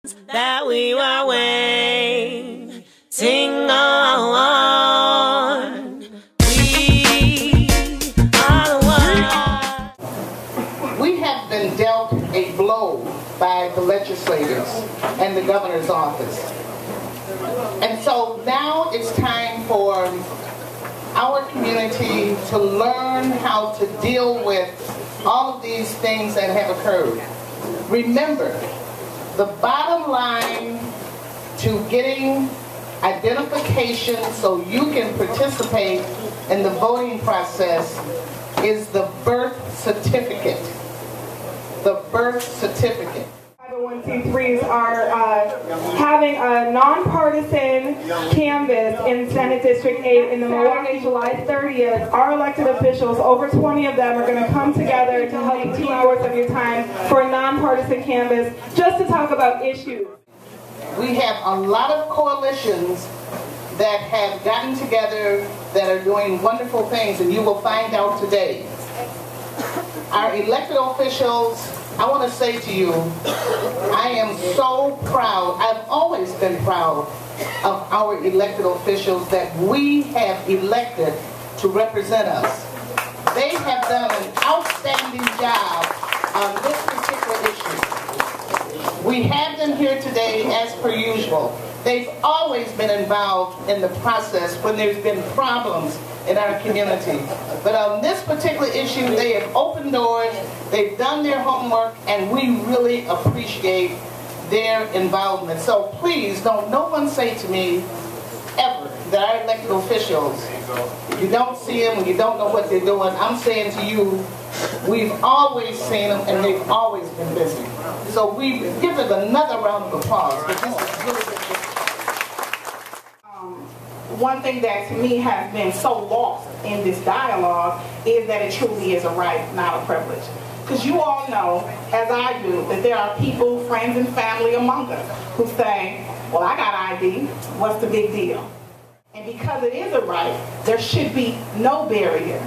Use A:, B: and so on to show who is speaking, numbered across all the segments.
A: that we were waiting on. We are the ones.
B: We have been dealt a blow by the legislators and the governor's office. And so now it's time for our community to learn how to deal with all of these things that have occurred. Remember, the bottom line to getting identification so you can participate in the voting process is the birth certificate. The birth certificate.
C: 501c3s are having a nonpartisan canvass in Senate District 8 in the Milwaukee, July 30th. Our elected officials, over 20 of them, are going to come together to help 2 hours of your time for a nonpartisan canvass just to talk about issues.
B: We have a lot of coalitions that have gotten together that are doing wonderful things, and you will find out today. Our elected officials, I want to say to you, I am so proud. I've always been proud of our elected officials that we have elected to represent us. They have done an outstanding job on this particular issue. We have them here today as per usual. They've always been involved in the process when there's been problems in our community. But on this particular issue, they have opened doors, they've done their homework, and we really appreciate their involvement. So please, don't no one say to me ever that our elected officials, you don't see them and you don't know what they're doing. I'm saying to you, we've always seen them and they've always been busy. So we give them another round of applause, but this is really good.
C: One thing that to me has been so lost in this dialogue is that it truly is a right, not a privilege. Because you all know, as I do, that there are people, friends and family among us who say, well, I got ID, what's the big deal? And because it is a right, there should be no barrier.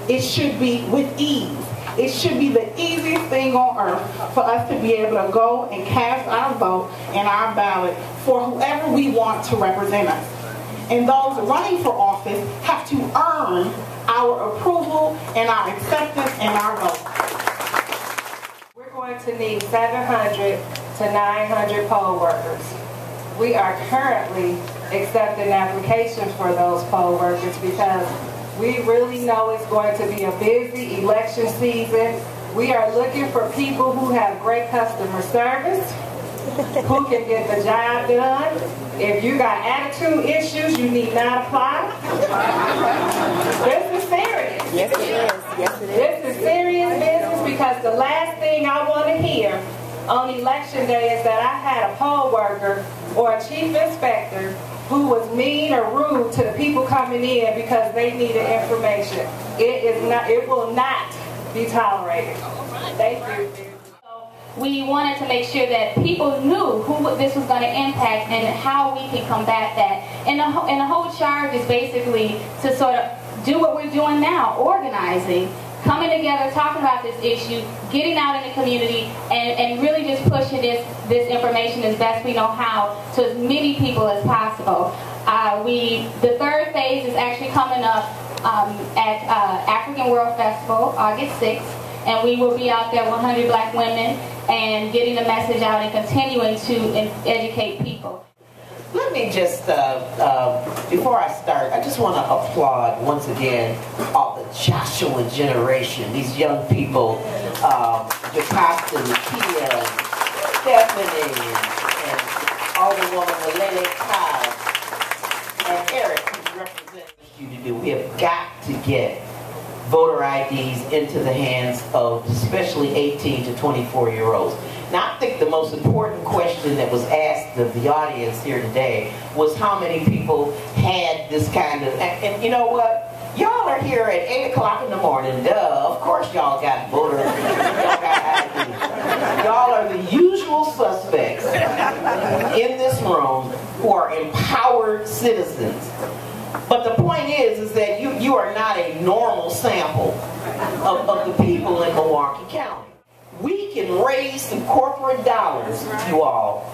C: It should be with ease. It should be the easiest thing on earth for us to be able to go and cast our vote and our ballot for whoever we want to represent us. And those running for office have to earn our approval and our acceptance and our vote.
D: We're going to need 700 to 900 poll workers. We are currently accepting applications for those poll workers because we really know it's going to be a busy election season. We are looking for people who have great customer service, who can get the job done. If you got attitude issues, you need not apply. This is serious.
E: Yes, it is. Yes, it is.
D: This is serious business because the last thing I want to hear on election day is that I had a poll worker or a chief inspector who was mean or rude to the people coming in because they needed information. It will not be tolerated. Thank you.
F: We wanted to make sure that people knew who this was going to impact and how we can combat that. And the whole charge is basically to sort of do what we're doing now, organizing, coming together, talking about this issue, getting out in the community, and really just pushing this information as best we know how to as many people as possible. The third phase is actually coming up at African World Festival, August 6th. And we will be out there, 100 black women, and getting the message out and continuing to educate people.
G: Let me just, before I start, I just want to applaud once again all the Joshua generation, these young people, Jacasta, Nakia, Stephanie, and all the women, Lele, Kyle, and Eric, who's representing you to do. We have got to get voter IDs into the hands of especially 18 to 24-year-olds. Now, I think the most important question that was asked of the audience here today was how many people had this kind of, and you know what? Y'all are here at 8 o'clock in the morning, duh, of course y'all got voter, y'all got IDs. Y'all are the usual suspects in this room who are empowered citizens. But the point is that you are not a normal sample of the people in Milwaukee County. We can raise some corporate dollars, you all,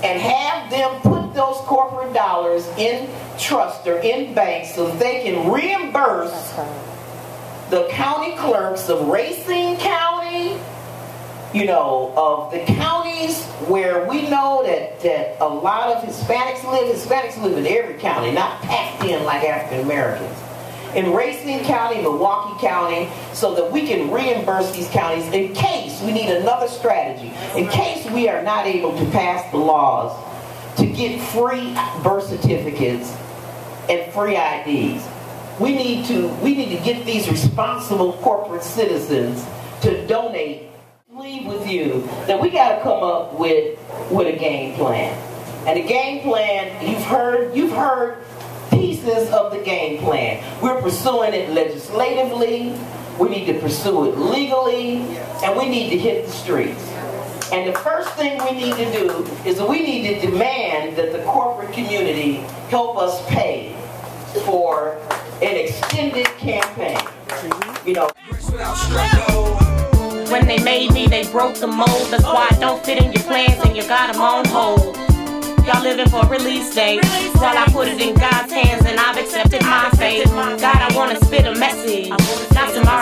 G: and have them put those corporate dollars in trust or in banks so they can reimburse the county clerks of Racine County, of the counties where we know that a lot of Hispanics live. Hispanics live in every county, not packed in like African Americans. In Racine County, Milwaukee County, so that we can reimburse these counties in case we need another strategy, in case we are not able to pass the laws to get free birth certificates and free IDs. We need to get these responsible corporate citizens to donate. Leave with you that we got to come up with a game plan. And the game plan, you've heard pieces of the game plan. We're pursuing it legislatively, we need to pursue it legally, and we need to hit the streets. And the first thing we need to do is we need to demand that the corporate community help us pay for an extended campaign.
A: When they made me, they broke the mold. That's why I don't fit in your plans and you got them on hold. Y'all living for a release date while I put it in God's hands and I've accepted my fate. God, I want to spit a message, not some artifact.